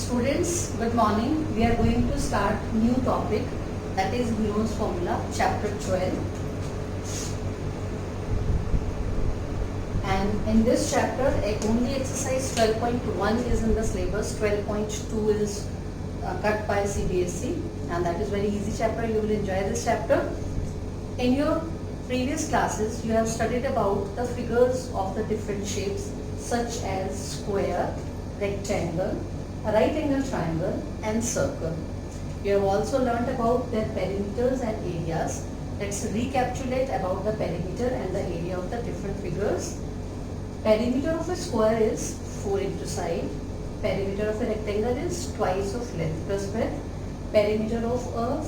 Students, good morning. We are going to start new topic, that is Gouron's formula, chapter 12. And in this chapter, only exercise 12.1 is in the syllabus, 12.2 is cut by CBSE, and that is very easy chapter. You will enjoy this chapter. In your previous classes, you have studied about the figures of the different shapes such as square, rectangle, a right angle triangle and circle. You have also learnt about their perimeters and areas. Let's recapitulate about the perimeter and the area of the different figures. Perimeter of a square is 4 into side. Perimeter of a rectangle is twice of length plus breadth. Perimeter of a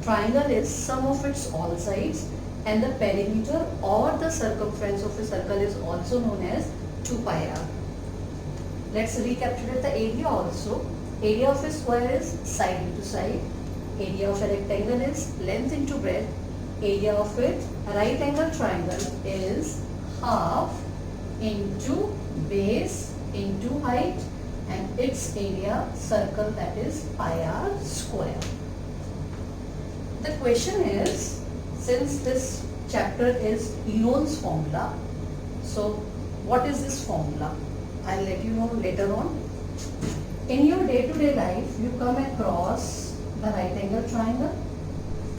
triangle is sum of its all sides, and the perimeter or the circumference of a circle is also known as 2 pi r. Let's recapitulate the area also. Area of a square is side into side. Area of a rectangle is length into breadth. Area of a right angle triangle is half into base into height, and its area circle, that is pi r square. The question is, since this chapter is Gouron's formula, so what is this formula? I'll let you know later on. In your day-to-day life, you come across the right angle triangle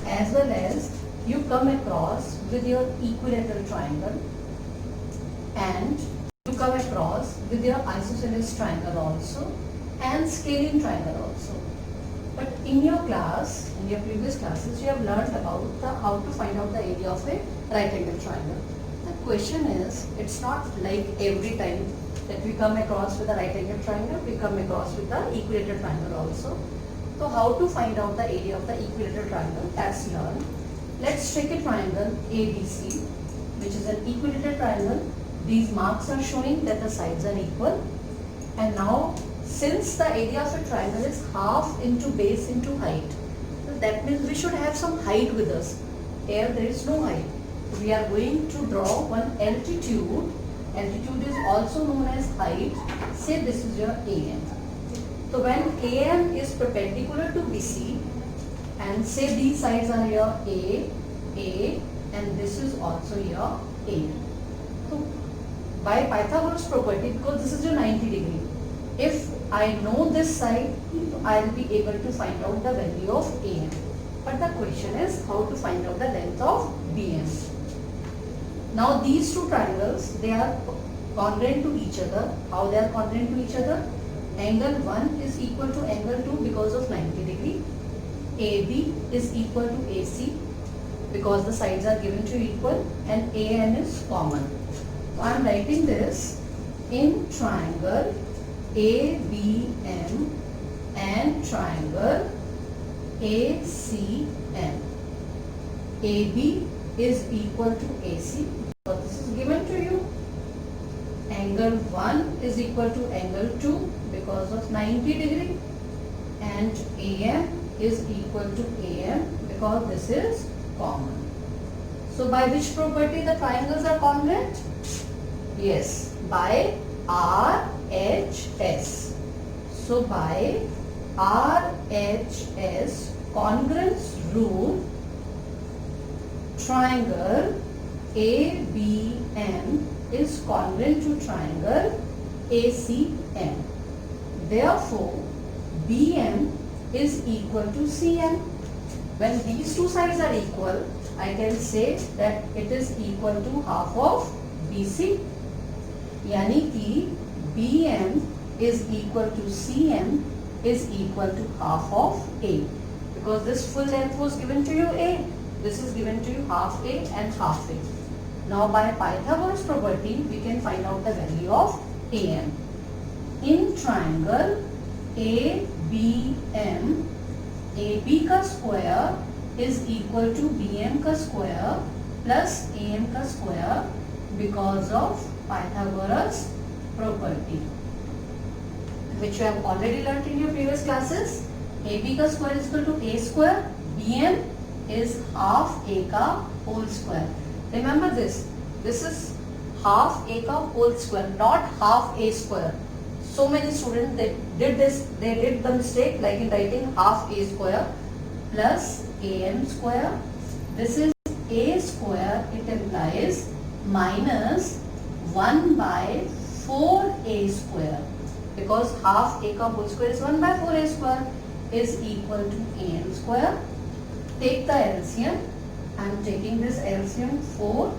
as well as you come across with your equilateral triangle, and you come across with your isosceles triangle also and scalene triangle also. But in your class, in your previous classes, you have learned about how to find out the area of a right angle triangle. The question is, it's not like every time that we come across with a right angle triangle, we come across with the equilateral triangle also. So how to find out the area of the equilateral triangle, that's learned. Let's take a triangle ABC, which is an equilateral triangle. These marks are showing that the sides are equal. And now, since the area of a triangle is half into base into height, so that means we should have some height with us. Here there is no height. We are going to draw one altitude. Altitude is also known as height. Say this is your AM. So when AM is perpendicular to BC, and say these sides are your A, and this is also your A. So by Pythagoras property, because this is your 90 degree, if I know this side, I will be able to find out the value of AM. But the question is how to find out the length of BM. Now these two triangles, they are congruent to each other. How they are congruent to each other? Angle 1 is equal to angle 2 because of 90 degree. AB is equal to AC because the sides are given to equal, and AN is common. So I am writing this in triangle ABM and triangle ACM. AB is equal to AC. So this is given to you. Angle 1 is equal to angle 2 because of 90 degree, and AM is equal to AM because this is common. So by which property the triangles are congruent? Yes, by RHS. So by RHS congruence rule, triangle ABM is congruent to triangle ACM. Therefore, BM is equal to CM. When these two sides are equal, I can say that it is equal to half of BC. यानी कि BM is equal to CM is equal to half of A. Because this full length was given to you A. This is given to you half A and half A. Now by Pythagoras property, we can find out the value of AM. In triangle ABM, AB का square is equal to BM का square plus AM का square because of Pythagoras property, which you have already learnt in your previous classes. AB का square is equal to A square, BM is half A का whole square. Remember this is half A का whole square, not half A square. So many students, they did the mistake like in writing half a square plus am square. This is a square, it implies minus 1 by 4a square, because half a का whole square is 1 by 4a square is equal to am square. Take the LCM. I am taking this LCM 4.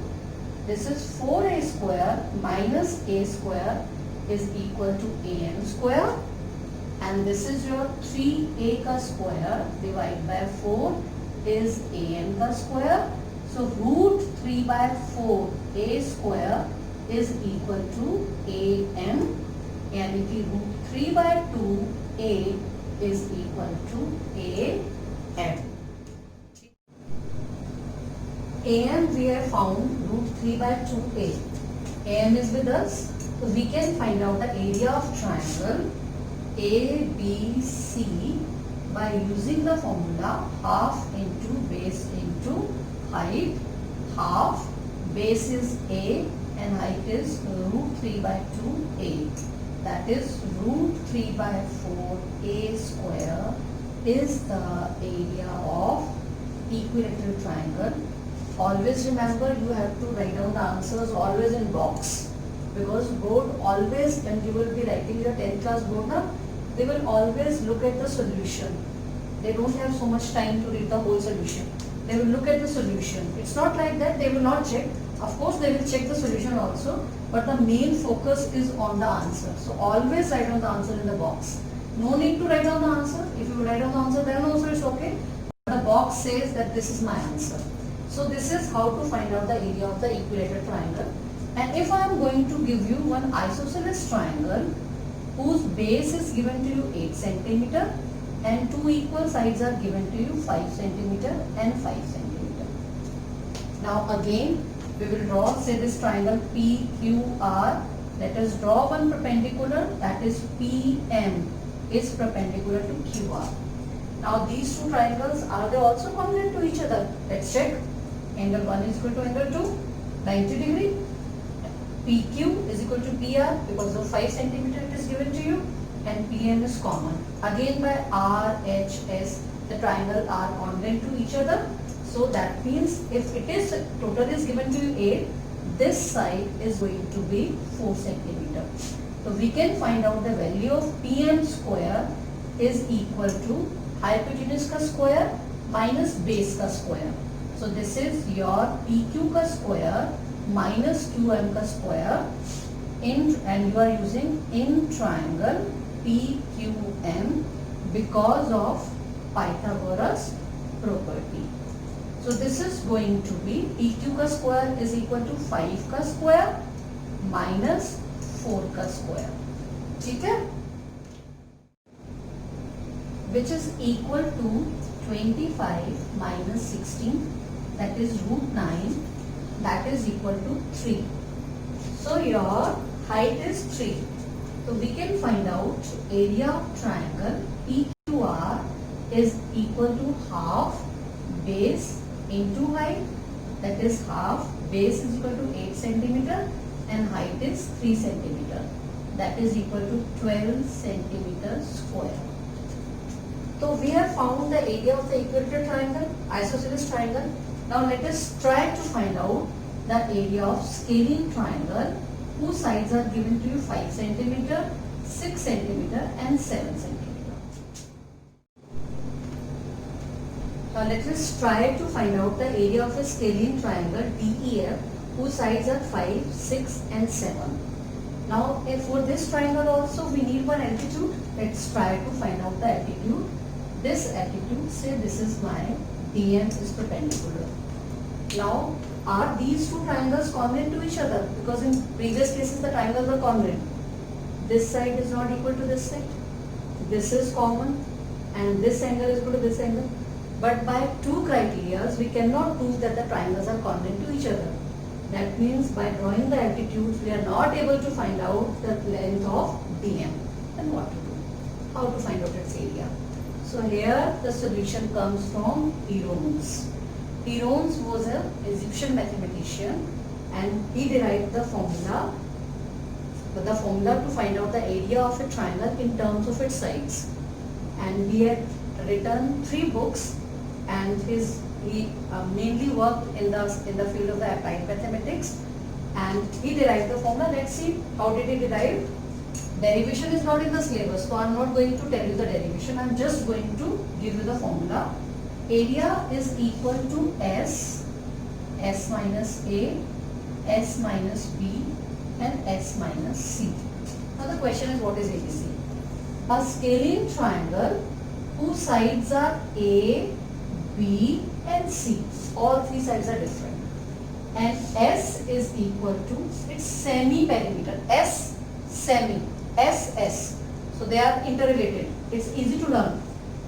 This is 4a square minus a square is equal to am square, and this is your 3a ka square divided by 4 is am ka square. So root 3 by 4 a square is equal to am, and root 3 by 2 a is equal to am. am we have found root 3 by 2a. am is with us. So we can find out the area of triangle ABC by using the formula half into base into height. Half, base is a and height is root 3 by 2a. That is root 3 by 4a square is the area of equilateral triangle. Always remember, you have to write down the answers always in box, because board always, when you will be writing your 10th class board now, they will always look at the solution. They don't have so much time to read the whole solution. They will look at the solution. It's not like that they will not check. Of course they will check the solution also, but the main focus is on the answer. So always write down the answer in the box. No need to write down the answer. If you write down the answer, then also it's okay. But the box says that this is my answer. So this is how to find out the area of the equilateral triangle. And if I am going to give you one isosceles triangle whose base is given to you 8 centimeter and two equal sides are given to you 5 centimeter and 5 centimeter. Now again we will draw, say, this triangle PQR. Let us draw one perpendicular, that is PM is perpendicular to QR. Now these two triangles, are they also congruent to each other? Let's check. Angle 1 is equal to angle 2, 90 degree. PQ is equal to PR because of 5 centimeter it is given to you, and PM is common. Again by RHS, the triangle are congruent to each other. So that means if it is total is given to you 8, this side is going to be 4 centimeter. So we can find out the value of PM square is equal to hypotenuse ka square minus base ka square. So this is your PQ ka square minus QM ka square and you are using in triangle PQM because of Pythagoras property. So this is going to be PQ ka square is equal to 5 ka square minus 4 ka square. Okay? Which is equal to 25 minus 16, that is root 9, that is equal to 3. So your height is 3. So we can find out area of triangle PQR is equal to half base into height, that is half base is equal to 8 centimeter and height is 3 centimeter, that is equal to 12 centimeter square. So we have found the area of the equilateral triangle, isosceles triangle. Now let us try to find out the area of scalene triangle whose sides are given to you 5 centimeter, 6 centimeter and 7 centimeter. Now let us try to find out the area of a scalene triangle DEF whose sides are 5, 6 and 7. Now for this triangle also we need one altitude. Let's try to find out the altitude. This altitude, say this is my DM is perpendicular. Now are these two triangles congruent to each other? Because in previous cases the triangles are congruent. This side is not equal to this side. This is common and this angle is equal to this angle. But by two criteria we cannot prove that the triangles are congruent to each other. That means by drawing the altitudes we are not able to find out the length of DM. Then what to do? How to find out its area? So here the solution comes from Herones. Herones was an Egyptian mathematician and he derived the formula But the formula to find out the area of a triangle in terms of its sides. And he had written 3 books, and he mainly worked in the field of the applied mathematics, and he derived the formula. Let's see how did he derive. Derivation is not in the syllabus, so I am not going to tell you the derivation. I am just going to give you the formula. Area is equal to S minus A, S minus B, and S minus C. Now the question is, what is ABC? A scalene triangle whose sides are A, B, and C. All 3 sides are different. And S is equal to its semi-perimeter. S, semi. S, S. So they are interrelated. It's easy to learn.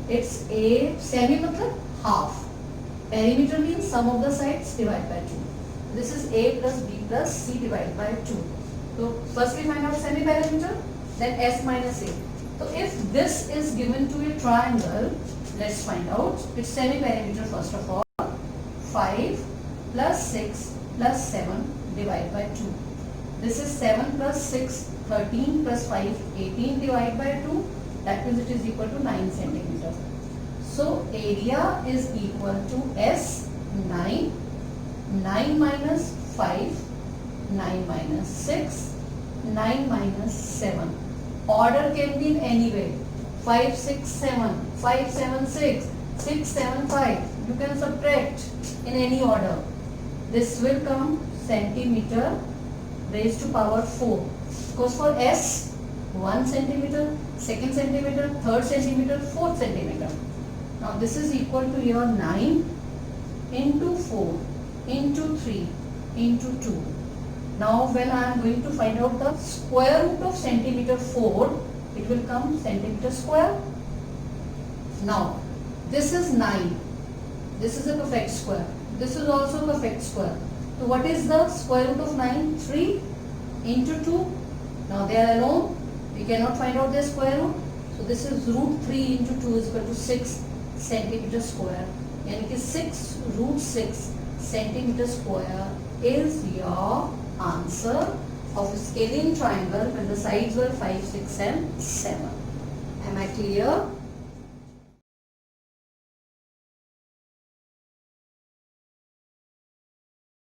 It's A, semi matlab half. Perimeter means sum of the sides divided by 2. This is A plus B plus C divided by 2. So firstly find out semi-perimeter, then S minus A. So if this is given to a triangle, let's find out its semi-perimeter first of all. 5 plus 6 plus 7 divided by 2. This is 7 plus 6, 13 plus 5, 18 divided by 2. That means it is equal to 9 centimeter. So area is equal to S, 9, 9 minus 5, 9 minus 6, 9 minus 7. Order can be in any way. 5, 6, 7, 5, 7, 6, 6, 7, 5. You can subtract in any order. This will come centimeter raised to power 4. Because for S, 1 centimeter, 2nd centimeter, 3rd centimeter, 4th centimeter. Now this is equal to your 9 into 4 into 3 into 2. Now when I am going to find out the square root of centimeter 4, it will come centimeter square. Now this is 9. This is a perfect square. This is also a perfect square. So what is the square root of 9? 3 into 2. Now they are alone. We cannot find out their square root. So this is root 3 into 2 is equal to 6 centimeter square. Yani 6 root 6 centimeter square is your answer of a scalene triangle when the sides were 5, 6 and 7. Am I clear?